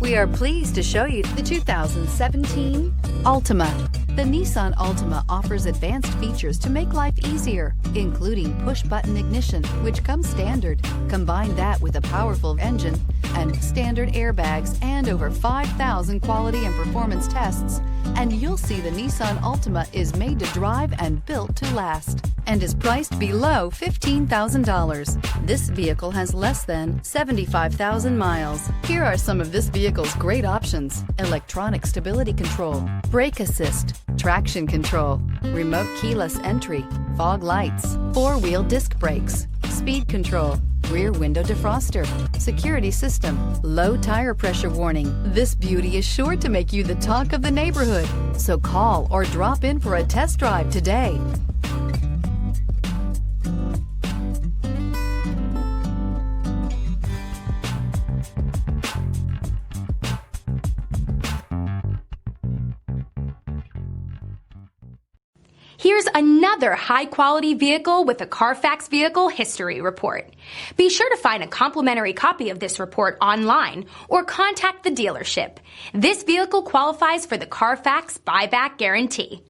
We are pleased to show you the 2017 Altima. The Nissan Altima offers advanced features to make life easier, including push-button ignition, which comes standard. Combine that with a powerful engine and standard airbags and over 5,000 quality and performance tests, and you'll see the Nissan Altima is made to drive and built to last, and is priced below $15,000. This vehicle has less than 75,000 miles. Here are some of this vehicle's great options: electronic stability control, brake assist, traction control, remote keyless entry, fog lights, four-wheel disc brakes, speed control, rear window defroster, security system, low tire pressure warning. This beauty is sure to make you the talk of the neighborhood. So call or drop in for a test drive today. Here's another high-quality vehicle with a Carfax Vehicle History Report. Be sure to find a complimentary copy of this report online or contact the dealership. This vehicle qualifies for the Carfax Buyback Guarantee.